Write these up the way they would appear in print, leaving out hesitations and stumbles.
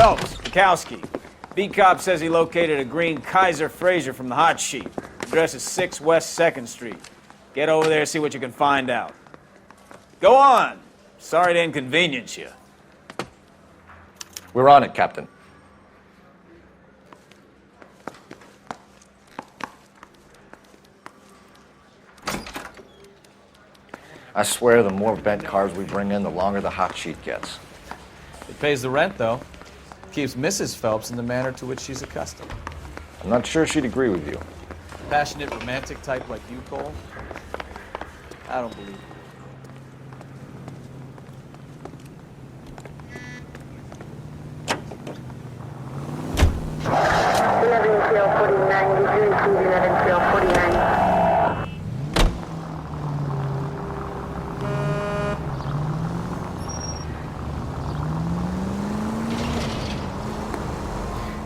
Phelps, Bukowski. B-Cop says he located a green Kaiser Fraser from the hot sheet. Address is 6 West 2nd Street. Get over there, see what you can find out. Go on. Sorry to inconvenience you. We're on it, Captain. I swear the more bent cars we bring in, the longer the hot sheet gets. It pays the rent, though. Keeps Mrs. Phelps in the manner to which she's accustomed. I'm not sure she'd agree with you. Passionate, romantic type like you, Cole? I don't believe it.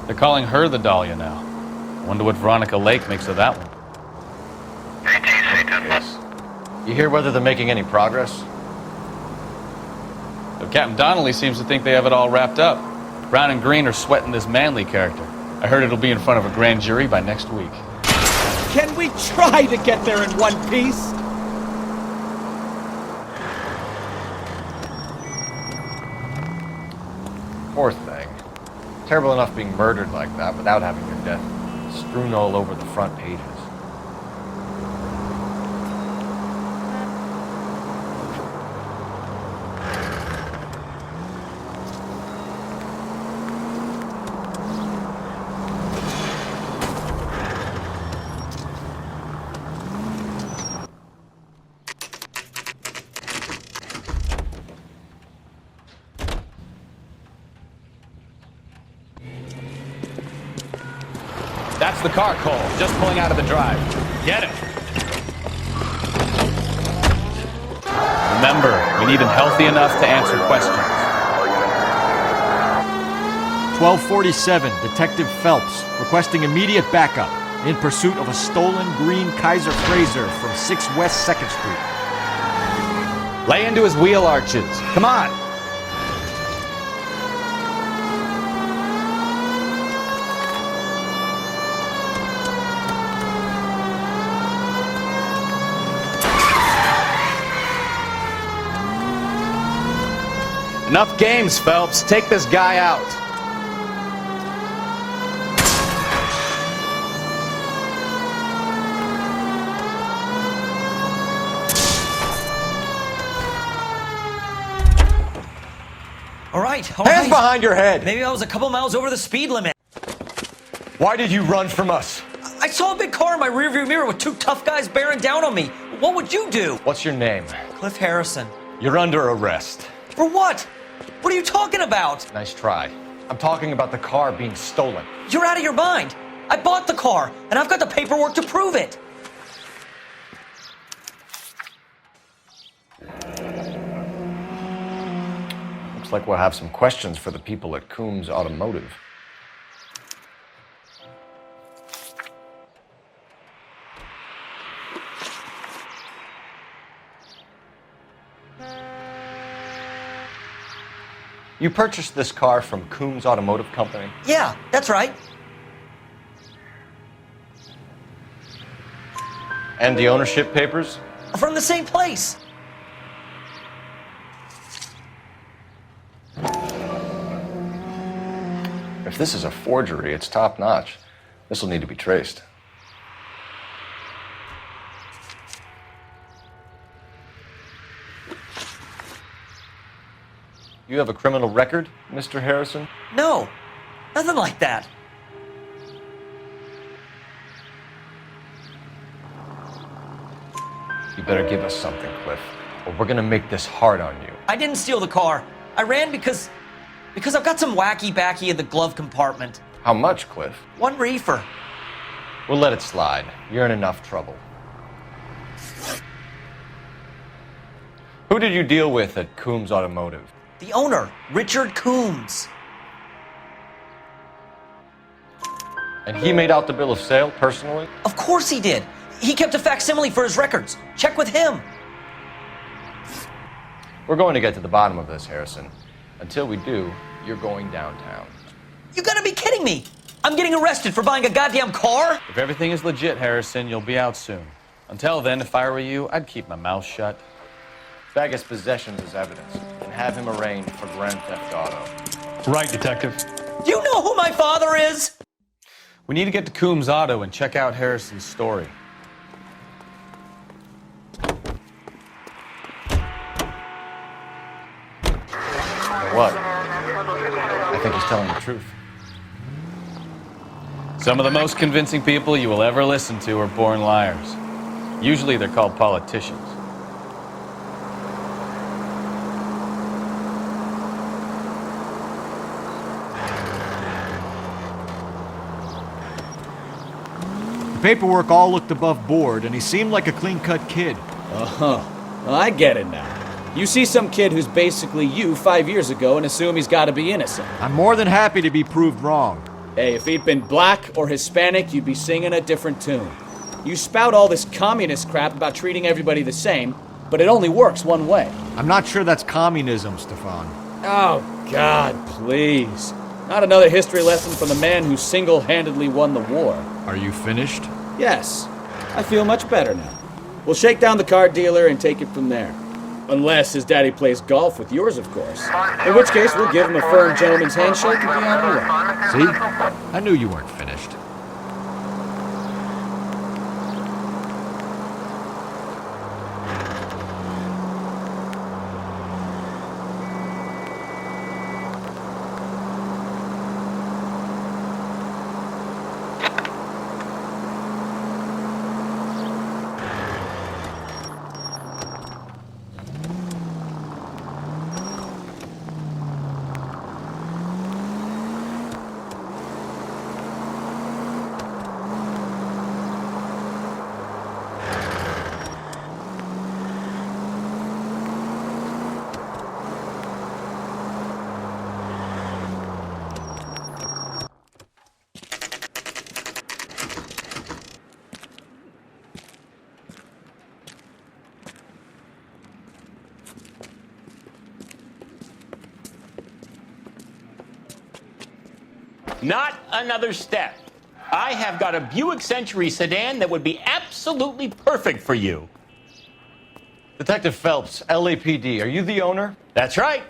They're calling her the Dahlia now. Wonder what Veronica Lake makes of that one. Yes. You hear whether they're making any progress? So Captain Donnelly seems to think they have it all wrapped up. Brown and Green are sweating this Manley character. I heard it'll be in front of a grand jury by next week. Can we try to get there in one piece? Poor thing. Terrible enough being murdered like that without having your death strewn all over the front pages. That's the car, Cole. Just pulling out of the drive. Get him. Remember, we need him healthy enough to answer questions. 1247, Detective Phelps, requesting immediate backup in pursuit of a stolen green Kaiser Fraser from 6 West 2nd Street. Lay into his wheel arches. Come on. Enough games, Phelps. Take this guy out. All right. Hands behind your head! Maybe I was a couple miles over the speed limit. Why did you run from us? I saw a big car in my rearview mirror with 2 tough guys bearing down on me. What would you do? What's your name? Cliff Harrison. You're under arrest. For what? What are you talking about? Nice try. I'm talking about the car being stolen. You're out of your mind. I bought the car, and I've got the paperwork to prove it. Looks like we'll have some questions for the people at Coombs Automotive. You purchased this car from Coombs Automotive Company? Yeah, that's right. And the ownership papers? From the same place. If this is a forgery, it's top-notch. This will need to be traced. You have a criminal record, Mr. Harrison? No, nothing like that. You better give us something, Cliff, or we're gonna make this hard on you. I didn't steal the car. I ran because I've got some wacky-backy in the glove compartment. How much, Cliff? 1 reefer. We'll let it slide. You're in enough trouble. Who did you deal with at Coombs Automotive? The owner, Richard Coombs. And he made out the bill of sale personally? Of course he did. He kept a facsimile for his records. Check with him. We're going to get to the bottom of this, Harrison. Until we do, you're going downtown. You gotta be kidding me! I'm getting arrested for buying a goddamn car? If everything is legit, Harrison, you'll be out soon. Until then, if I were you, I'd keep my mouth shut. Bag his possessions as evidence and have him arraigned for Grand Theft Auto. Right, Detective. Do you know who my father is? We need to get to Coombs Auto and check out Harrison's story. What? I think he's telling the truth. Some of the most convincing people you will ever listen to are born liars. Usually they're called politicians. The paperwork all looked above board, and he seemed like a clean-cut kid. Uh-huh. Well, I get it now. You see some kid who's basically you 5 years ago and assume he's got to be innocent. I'm more than happy to be proved wrong. Hey, if he'd been black or Hispanic, you'd be singing a different tune. You spout all this communist crap about treating everybody the same, but it only works one way. I'm not sure that's communism, Stefan. Oh, God, please. Not another history lesson from the man who single-handedly won the war. Are you finished? Yes, I feel much better now. We'll shake down the car dealer and take it from there. Unless his daddy plays golf with yours, of course. In which case, we'll give him a firm gentleman's handshake and be on the way. See? I knew you weren't finished. Not another step. I have got a Buick Century sedan that would be absolutely perfect for you. Detective Phelps, LAPD, are you the owner? That's right.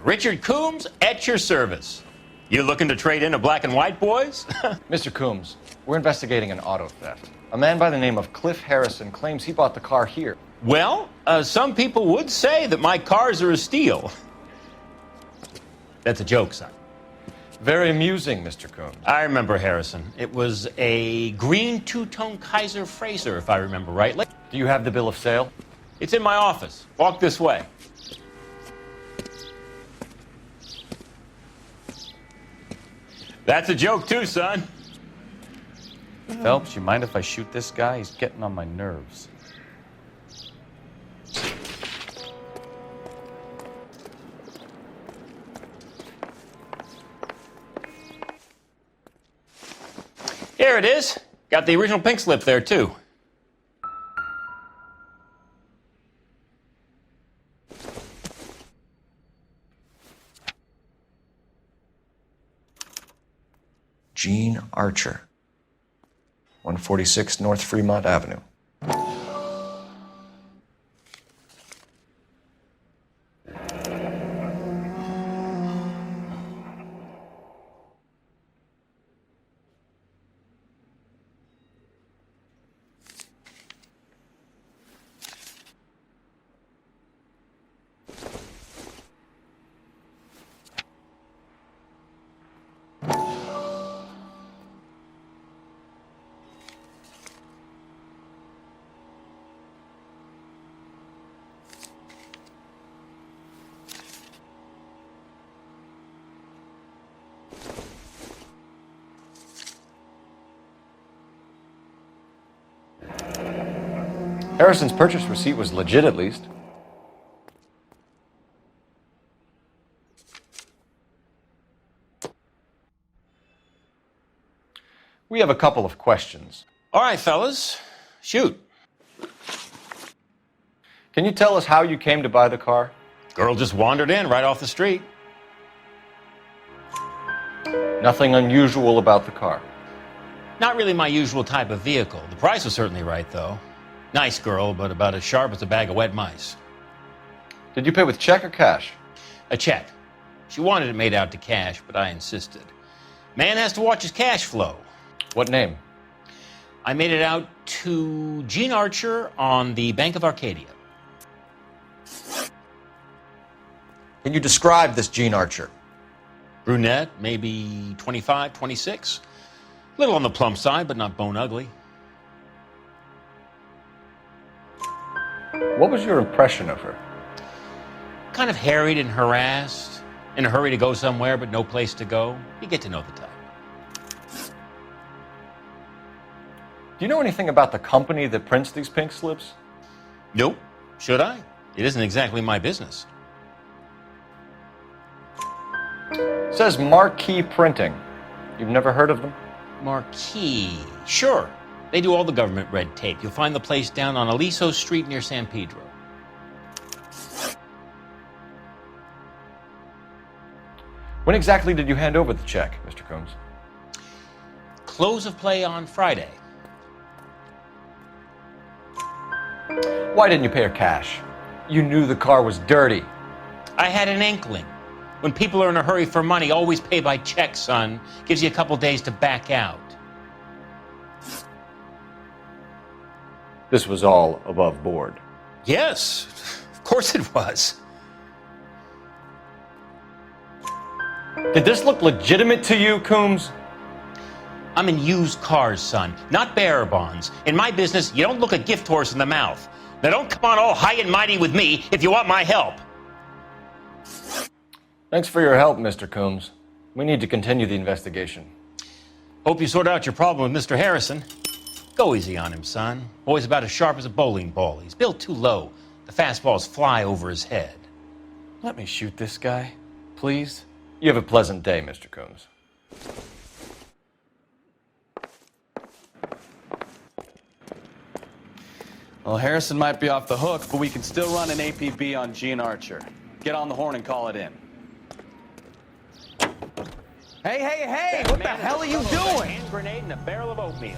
Richard Coombs at your service. You looking to trade in a black and white, boys? Mr. Coombs, we're investigating an auto theft. A man by the name of Cliff Harrison claims he bought the car here. Well, some people would say that my cars are a steal. That's a joke, son. Very amusing, Mr. Coombs. I remember Harrison. It was a green two-tone Kaiser Frazer, if I remember rightly. Do you have the bill of sale? It's in my office. Walk this way. That's a joke too, son. Phelps, you mind if I shoot this guy? He's getting on my nerves. Here it is. Got the original pink slip there, too. Gene Archer, 146 North Fremont Avenue. Harrison's purchase receipt was legit, at least. We have a couple of questions. All right, fellas. Shoot. Can you tell us how you came to buy the car? Girl just wandered in right off the street. Nothing unusual about the car. Not really my usual type of vehicle. The price was certainly right, though. Nice girl, but about as sharp as a bag of wet mice. Did you pay with check or cash? A check. She wanted it made out to cash, but I insisted. Man has to watch his cash flow. What name? I made it out to Gene Archer on the Bank of Arcadia. Can you describe this Gene Archer? Brunette, maybe 25, 26. Little on the plump side, but not bone ugly. What was your impression of her? Kind of harried and harassed. In a hurry to go somewhere, but no place to go. You get to know the type. Do you know anything about the company that prints these pink slips? Nope. Should I? It isn't exactly my business. It says Marquee Printing. You've never heard of them? Marquee. Sure. They do all the government red tape. You'll find the place down on Aliso Street near San Pedro. When exactly did you hand over the check, Mr. Combs? Close of play on Friday. Why didn't you pay her cash? You knew the car was dirty. I had an inkling. When people are in a hurry for money, always pay by check, son. Gives you a couple days to back out. This was all above board. Yes, of course it was. Did this look legitimate to you, Coombs? I'm in used cars, son, not bearer bonds. In my business, you don't look a gift horse in the mouth. Now don't come on all high and mighty with me if you want my help. Thanks for your help, Mr. Coombs. We need to continue the investigation. Hope you sort out your problem with Mr. Harrison. Go easy on him, son. Boy's about as sharp as a bowling ball. He's built too low. The fastballs fly over his head. Let me shoot this guy, please. You have a pleasant day, Mr. Coombs. Well, Harrison might be off the hook, but we can still run an APB on Gene Archer. Get on the horn and call it in. Hey, what the hell are you doing? A hand grenade and a barrel of oatmeal.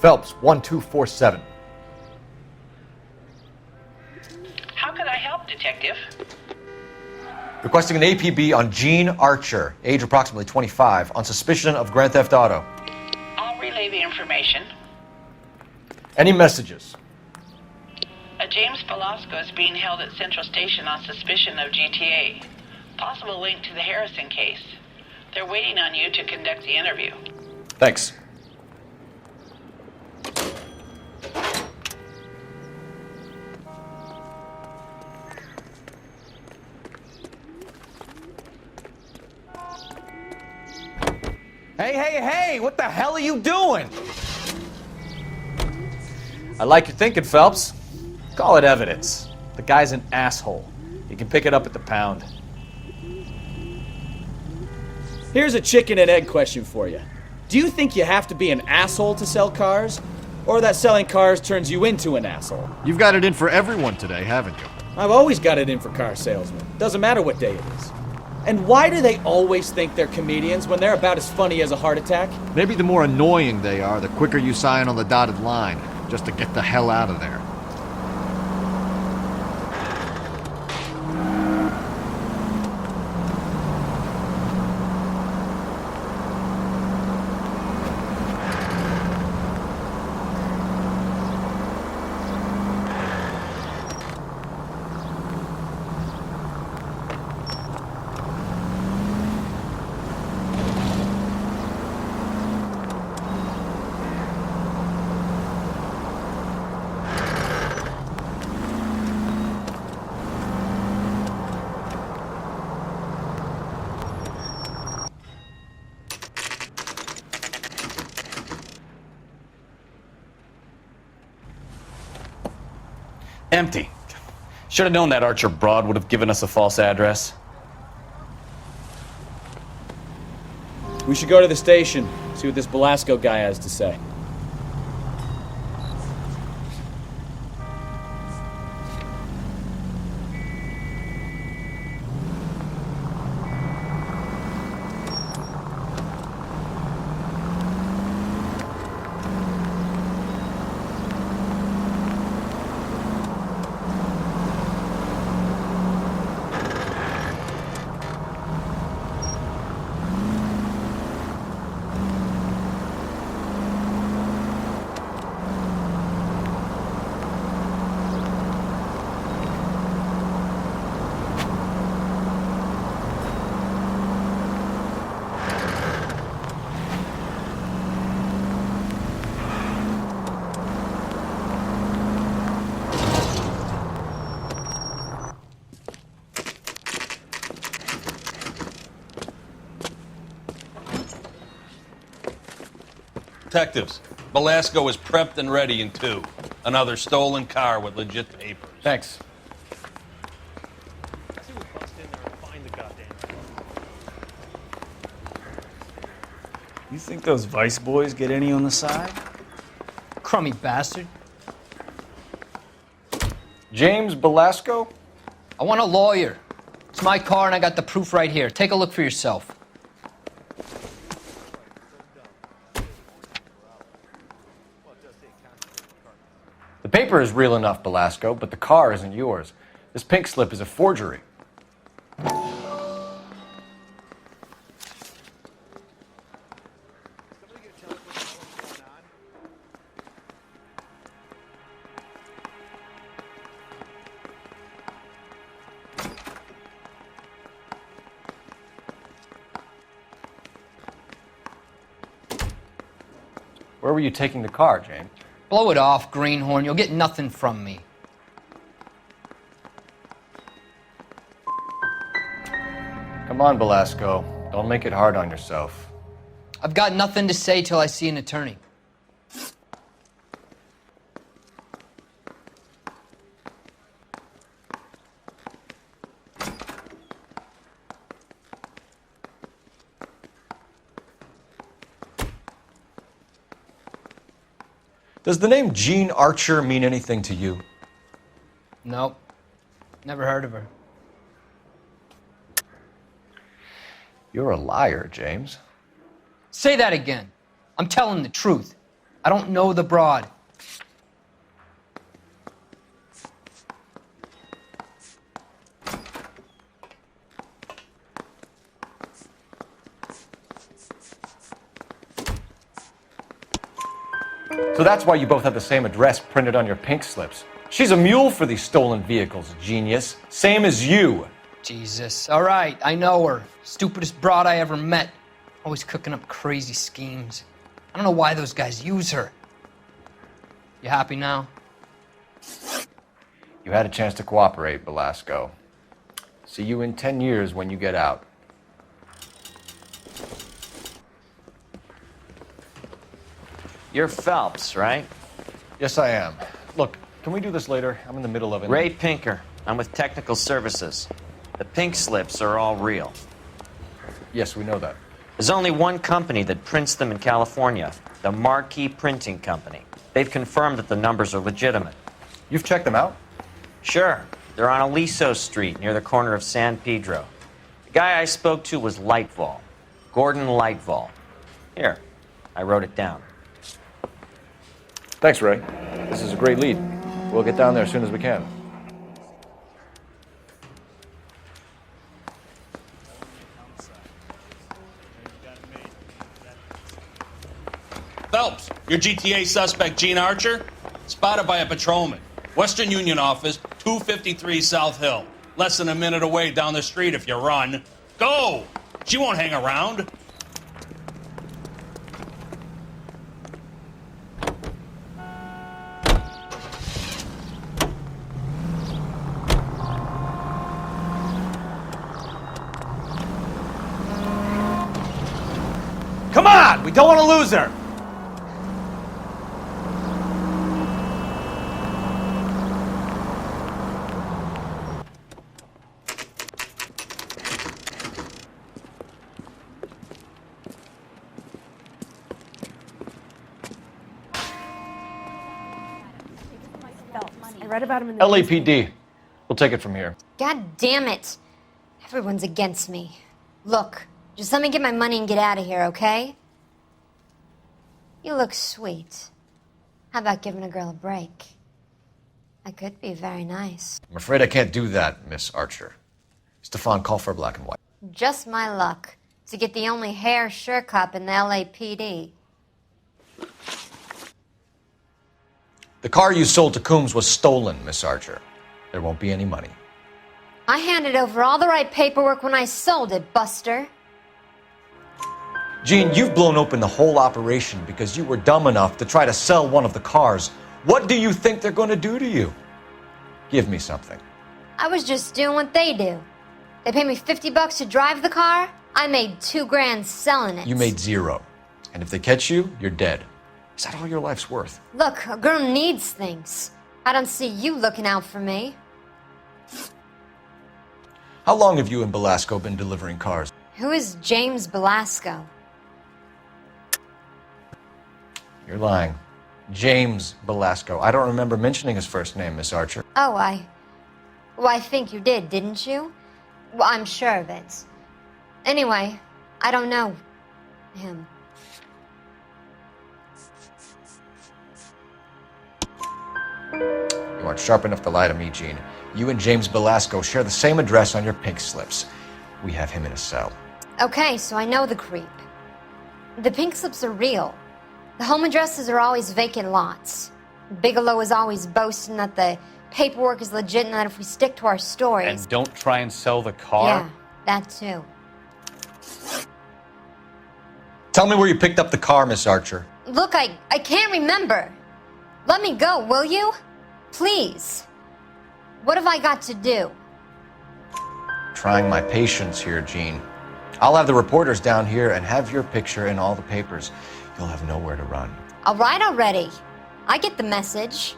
Phelps, 1247. How can I help, Detective? Requesting an APB on Gene Archer, age approximately 25, on suspicion of grand theft auto. I'll relay the information. Any messages? A James Velasco is being held at Central Station on suspicion of GTA. Possible link to the Harrison case. They're waiting on you to conduct the interview. Thanks. Hey, what the hell are you doing? I like your thinking, Phelps. Call it evidence. The guy's an asshole. You can pick it up at the pound. Here's a chicken and egg question for you. Do you think you have to be an asshole to sell cars? Or that selling cars turns you into an asshole? You've got it in for everyone today, haven't you? I've always got it in for car salesmen. Doesn't matter what day it is. And why do they always think they're comedians when they're about as funny as a heart attack? Maybe the more annoying they are, the quicker you sign on the dotted line, just to get the hell out of there. Empty. Should have known that Archer broad would have given us a false address. We should go to the station, see what this Belasco guy has to say. Detectives, Belasco is prepped and ready in 2. Another stolen car with legit papers. Thanks. You think those Vice boys get any on the side? Crummy bastard. James Belasco? I want a lawyer. It's my car and I got the proof right here. Take a look for yourself. The paper is real enough, Belasco, but the car isn't yours. This pink slip is a forgery. Where were you taking the car, James? Blow it off, greenhorn. You'll get nothing from me. Come on, Belasco. Don't make it hard on yourself. I've got nothing to say till I see an attorney. Does the name Jean Archer mean anything to you? Nope. Never heard of her. You're a liar, James. Say that again. I'm telling the truth. I don't know the broad. So that's why you both have the same address printed on your pink slips. She's a mule for these stolen vehicles, genius. Same as you. Jesus. All right, I know her. Stupidest broad I ever met. Always cooking up crazy schemes. I don't know why those guys use her. You happy now? You had a chance to cooperate, Belasco. See you in 10 years when you get out. You're Phelps, right? Yes, I am. Look, can we do this later? I'm in the middle of it. Ray Pinker. I'm with Technical Services. The pink slips are all real. Yes, we know that. There's only one company that prints them in California, the Marquee Printing Company. They've confirmed that the numbers are legitimate. You've checked them out? Sure. They're on Aliso Street, near the corner of San Pedro. The guy I spoke to was Lightval. Gordon Lightval. Here, I wrote it down. Thanks, Ray. This is a great lead. We'll get down there as soon as we can. Phelps, your GTA suspect, Jean Archer, spotted by a patrolman. Western Union office, 253 South Hill. Less than a minute away down the street if you run. Go! She won't hang around. Come on! We don't want to lose her! read about him in the LAPD. We'll take it from here. God damn it. Everyone's against me. Look, just let me get my money and get out of here, okay? You look sweet. How about giving a girl a break? I could be very nice. I'm afraid I can't do that, Miss Archer. Stefan, call for black and white. Just my luck to get the only hair sure cop in the LAPD. The car you sold to Coombs was stolen, Miss Archer. There won't be any money. I handed over all the right paperwork when I sold it, Buster. Jean, you've blown open the whole operation because you were dumb enough to try to sell one of the cars. What do you think they're going to do to you? Give me something. I was just doing what they do. They paid me $50 to drive the car. I made $2 grand selling it. You made $0. And if they catch you, you're dead. Is that all your life's worth? Look, a girl needs things. I don't see you looking out for me. How long have you and Belasco been delivering cars? Who is James Belasco? You're lying. James Belasco. I don't remember mentioning his first name, Miss Archer. Oh, Well, I think you did, didn't you? Well, I'm sure of it. Anyway, I don't know him. You aren't sharp enough to lie to me, Jean. You and James Belasco share the same address on your pink slips. We have him in a cell. Okay, so I know the creep. The pink slips are real. The home addresses are always vacant lots. Bigelow is always boasting that the paperwork is legit and that if we stick to our stories... And don't try and sell the car? Yeah, that too. Tell me where you picked up the car, Miss Archer. Look, I can't remember. Let me go, will you? Please. What have I got to do? Trying my patience here, Jean. I'll have the reporters down here and have your picture in all the papers. You'll have nowhere to run. All right already. I get the message.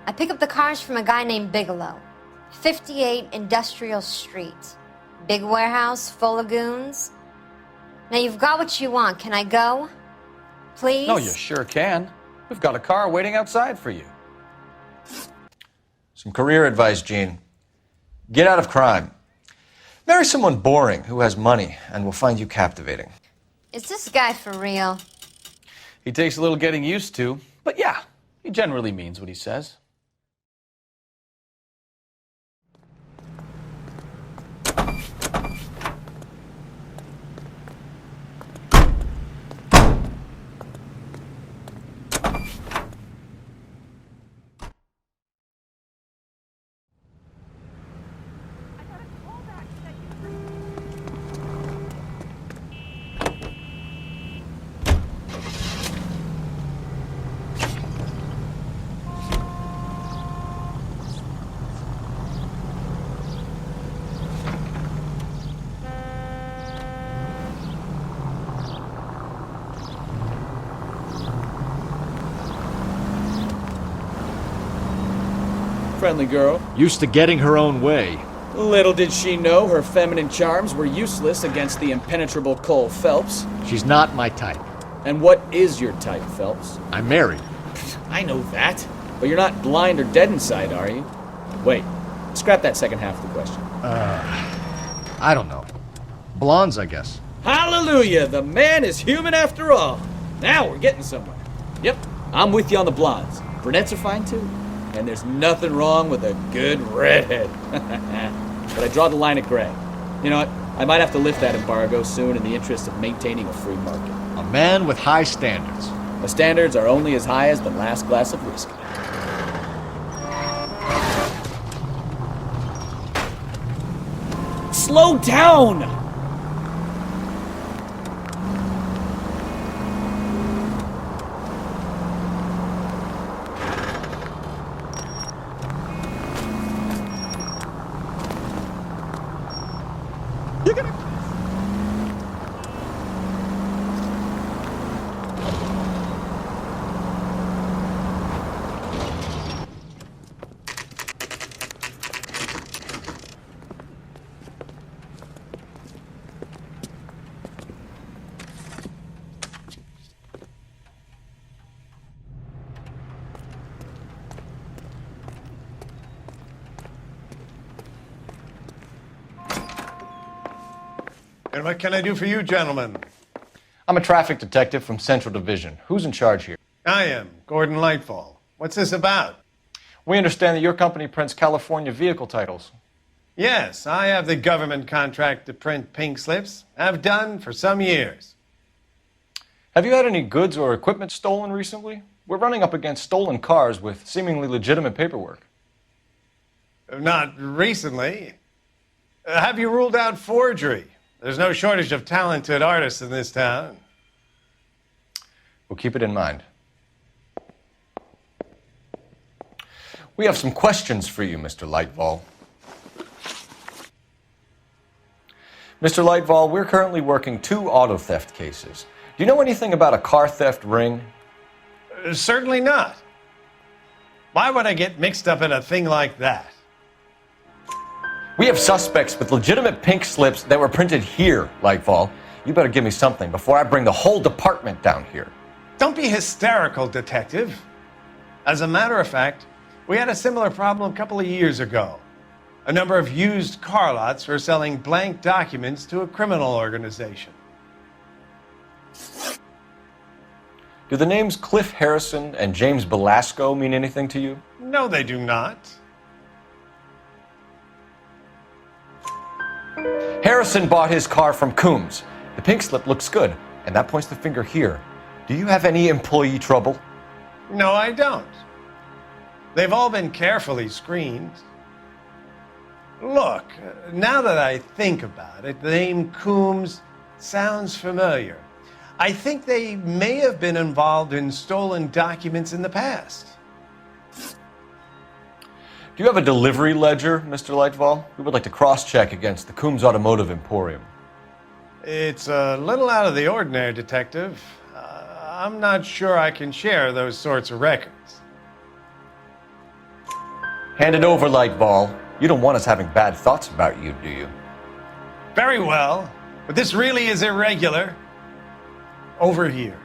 I pick up the cars from a guy named Bigelow. 58 Industrial Street. Big warehouse full of goons. Now you've got what you want. Can I go? Please? No, you sure can. We've got a car waiting outside for you. Some career advice, Jean. Get out of crime. Marry someone boring who has money and will find you captivating. Is this guy for real? He takes a little getting used to, but yeah, he generally means what he says. Friendly girl. Used to getting her own way. Little did she know her feminine charms were useless against the impenetrable Cole Phelps. She's not my type. And what is your type, Phelps? I'm married. I know that. But you're not blind or dead inside, are you? Wait, scrap that second half of the question. I don't know. Blondes, I guess. Hallelujah! The man is human after all. Now we're getting somewhere. Yep, I'm with you on the blondes. Brunettes are fine too. And there's nothing wrong with a good redhead. But I draw the line at gray. You know what? I might have to lift that embargo soon in the interest of maintaining a free market. A man with high standards. My standards are only as high as the last glass of whiskey. Slow down! And what can I do for you, gentlemen? I'm a traffic detective from Central Division. Who's in charge here? I am, Gordon Lightfall. What's this about? We understand that your company prints California vehicle titles. Yes, I have the government contract to print pink slips. I've done for some years. Have you had any goods or equipment stolen recently? We're running up against stolen cars with seemingly legitimate paperwork. Not recently. Have you ruled out forgery? There's no shortage of talented artists in this town. We'll keep it in mind. We have some questions for you, Mr. Lightfall. Mr. Lightfall, we're currently working 2 auto theft cases. Do you know anything about a car theft ring? Certainly not. Why would I get mixed up in a thing like that? We have suspects with legitimate pink slips that were printed here, Lightfall. You better give me something before I bring the whole department down here. Don't be hysterical, Detective. As a matter of fact, we had a similar problem a couple of years ago. A number of used car lots were selling blank documents to a criminal organization. Do the names Cliff Harrison and James Belasco mean anything to you? No, they do not. Harrison bought his car from Coombs. The pink slip looks good, and that points the finger here. Do you have any employee trouble? No, I don't. They've all been carefully screened. Look, now that I think about it, the name Coombs sounds familiar. I think they may have been involved in stolen documents in the past. Do you have a delivery ledger, Mr. Lightfall? We would like to cross-check against the Coombs Automotive Emporium. It's a little out of the ordinary, Detective. I'm not sure I can share those sorts of records. Hand it over, Lightfall. You don't want us having bad thoughts about you, do you? Very well, but this really is irregular. Over here.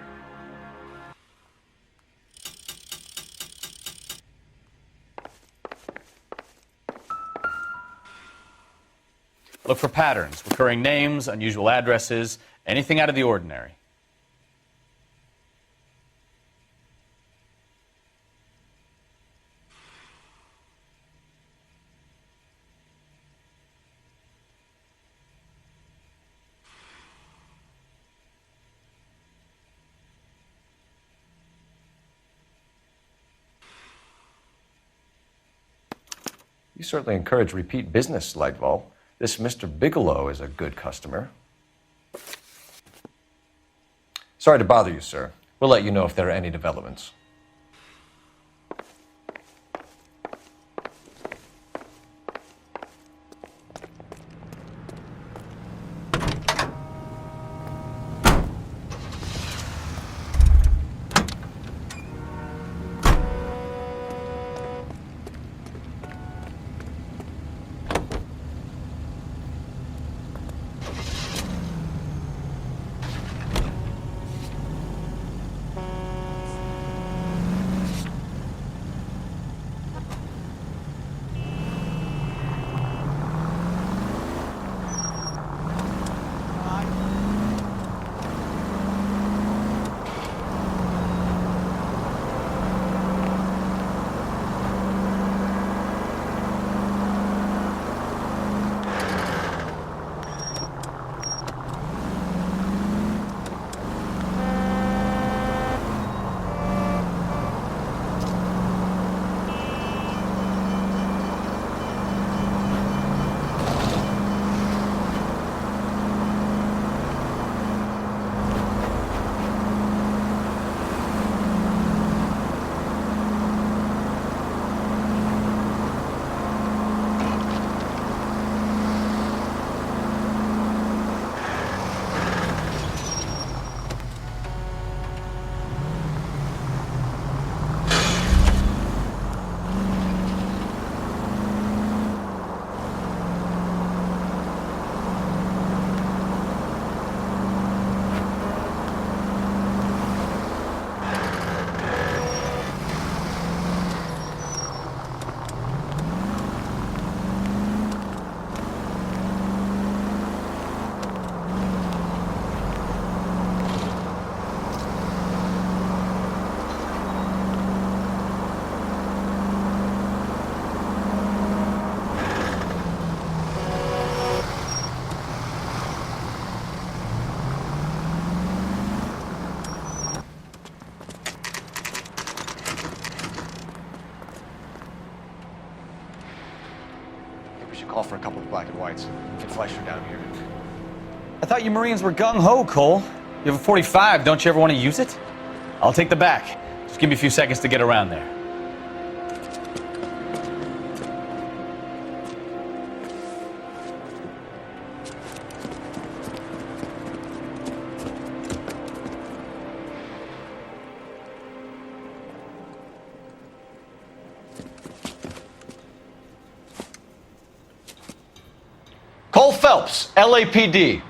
Look for patterns, recurring names, unusual addresses, anything out of the ordinary. You certainly encourage repeat business, Lightfall. This Mr. Bigelow is a good customer. Sorry to bother you, sir. We'll let you know if there are any developments. Call for a couple of black and whites. Get Fleischer down here. I thought you Marines were gung-ho, Cole. You have a 45. Don't you ever want to use it? I'll take the back. Just give me a few seconds to get around there. Cole Phelps, LAPD.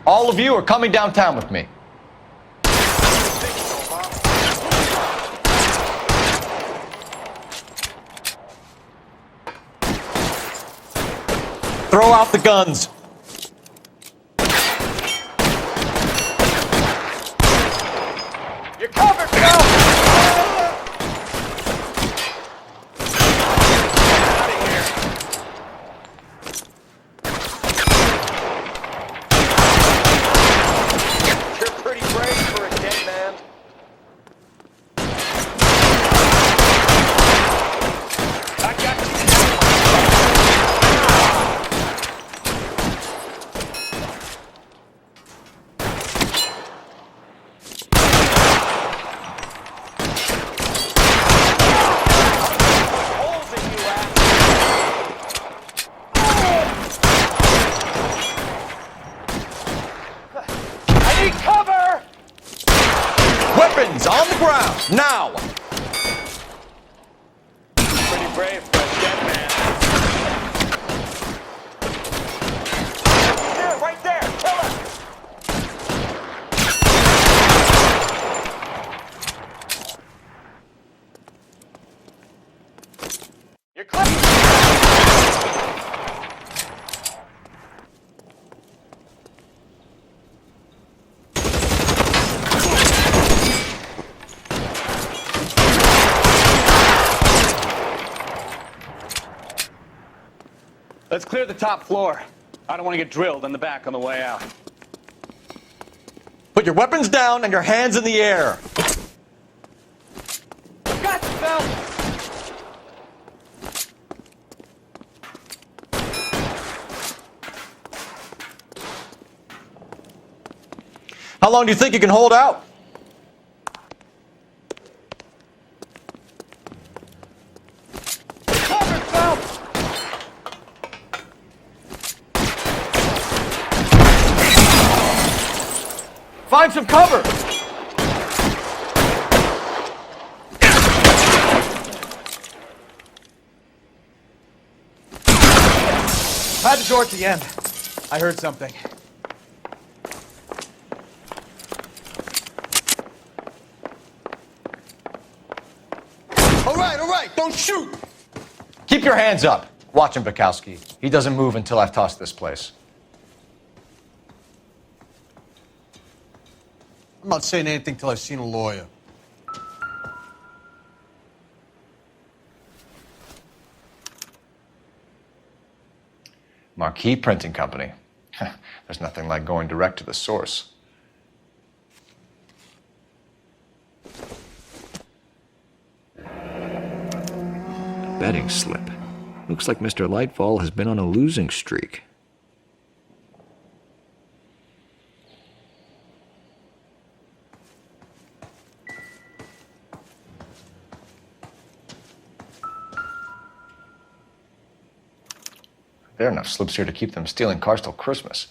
All of you are coming downtown with me. Throw out the guns. You're covered, Phelps! Weapons on the ground, now! Pretty brave for a dead man. Here, right there, kill him! You're clear! Let's clear the top floor. I don't want to get drilled in the back on the way out. Put your weapons down and your hands in the air. Gotcha, Phelps! How long do you think you can hold out? Cover, Phelps! Find some cover! Had the door at the end. I heard something. All right, don't shoot! Keep your hands up. Watch him, Bukowski. He doesn't move until I've tossed this place. I'm not saying anything till I've seen a lawyer. Marquee Printing Company. There's nothing like going direct to the source. Betting slip. Looks like Mr. Lightfall has been on a losing streak. There are enough slips here to keep them stealing cars till Christmas.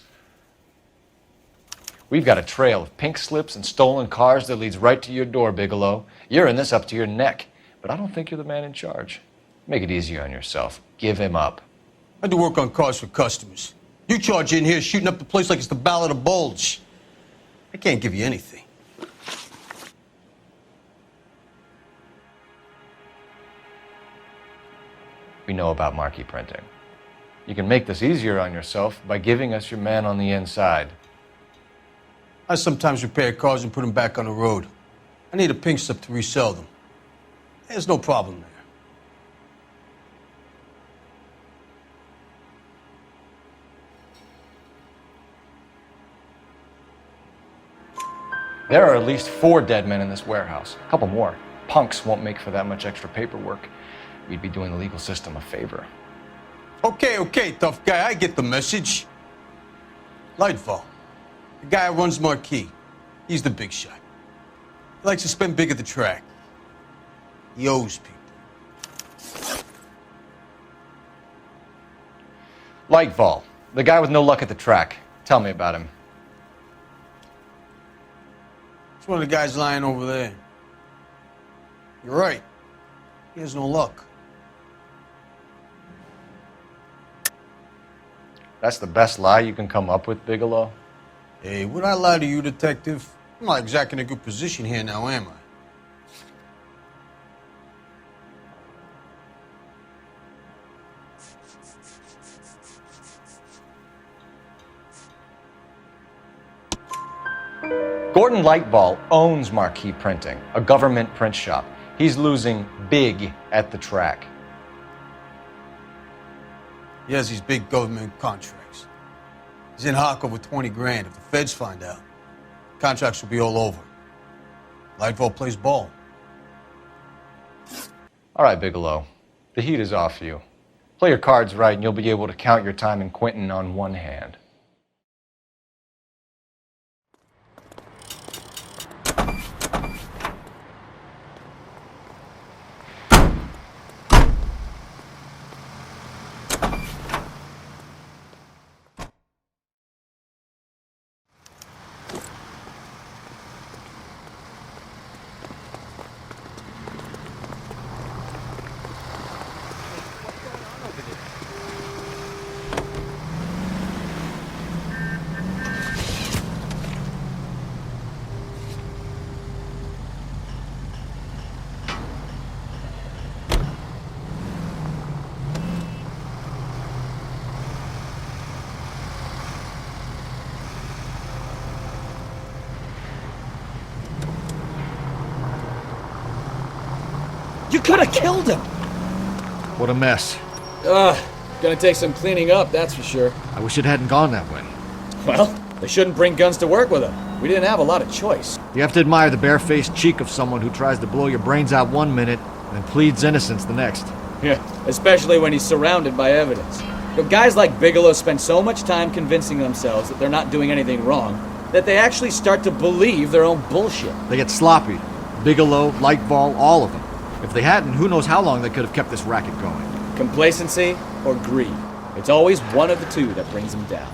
We've got a trail of pink slips and stolen cars that leads right to your door, Bigelow. You're in this up to your neck, but I don't think you're the man in charge. Make it easier on yourself. Give him up. I do work on cars for customers. You charge in here shooting up the place like it's the Ballad of Bulge. I can't give you anything. We know about marquee printing. You can make this easier on yourself by giving us your man on the inside. I sometimes repair cars and put them back on the road. I need a pink slip to resell them. There's no problem there. There are at least 4 dead men in this warehouse. A couple more. Punks won't make for that much extra paperwork. We'd be doing the legal system a favor. Okay, tough guy, I get the message. Lightfall, the guy who runs Marquee. He's the big shot. He likes to spend big at the track. He owes people. Lightfall, the guy with no luck at the track. Tell me about him. It's one of the guys lying over there. You're right. He has no luck. That's the best lie you can come up with, Bigelow? Hey, would I lie to you, detective? I'm not exactly in a good position here now, am I? Gordon Lightball owns Marquee Printing, a government print shop. He's losing big at the track. He has these big government contracts. He's in hock over 20 grand. If the feds find out, contracts will be all over. Lightfall plays ball. All right, Bigelow. The heat is off you. Play your cards right and you'll be able to count your time in Quentin on one hand. You could have killed him! What a mess. Gonna take some cleaning up, that's for sure. I wish it hadn't gone that way. Well, they shouldn't bring guns to work with them. We didn't have a lot of choice. You have to admire the barefaced cheek of someone who tries to blow your brains out one minute and pleads innocence the next. Yeah, especially when he's surrounded by evidence. But guys like Bigelow spend so much time convincing themselves that they're not doing anything wrong that they actually start to believe their own bullshit. They get sloppy. Bigelow, Lightball, all of them. If they hadn't, who knows how long they could have kept this racket going. Complacency or greed. It's always one of the two that brings them down.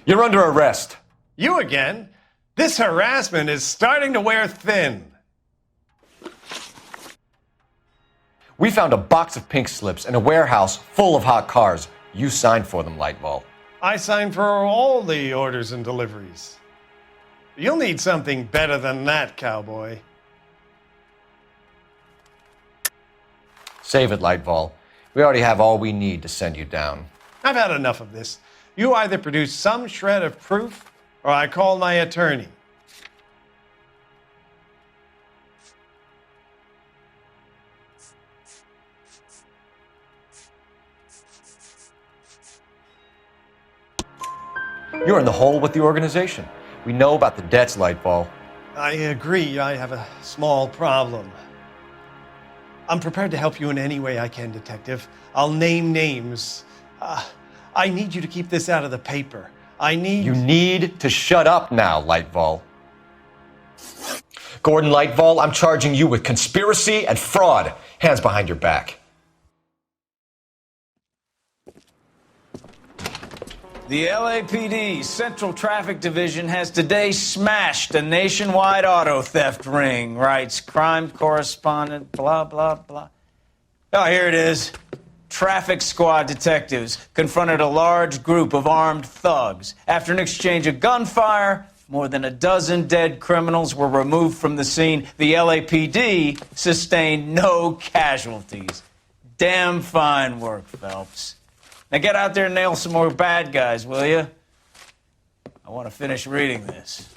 You're under arrest. You again? This harassment is starting to wear thin. We found a box of pink slips in a warehouse full of hot cars. You signed for them, Lightball. I signed for all the orders and deliveries. You'll need something better than that, cowboy. Save it, Lightball. We already have all we need to send you down. I've had enough of this. You either produce some shred of proof, or I call my attorney. You're in the hole with the organization. We know about the debts, Lightball. I agree, I have a small problem. I'm prepared to help you in any way I can, Detective. I'll name names. I need you to keep this out of the paper. You need to shut up now, Lightball. Gordon Lightval, I'm charging you with conspiracy and fraud. Hands behind your back. The LAPD Central Traffic Division has today smashed a nationwide auto theft ring, writes crime correspondent, blah, blah, blah. Oh, here it is. Traffic squad detectives confronted a large group of armed thugs. After an exchange of gunfire, more than a dozen dead criminals were removed from the scene. The LAPD sustained no casualties. Damn fine work, Phelps. Now get out there and nail some more bad guys, will you? I want to finish reading this.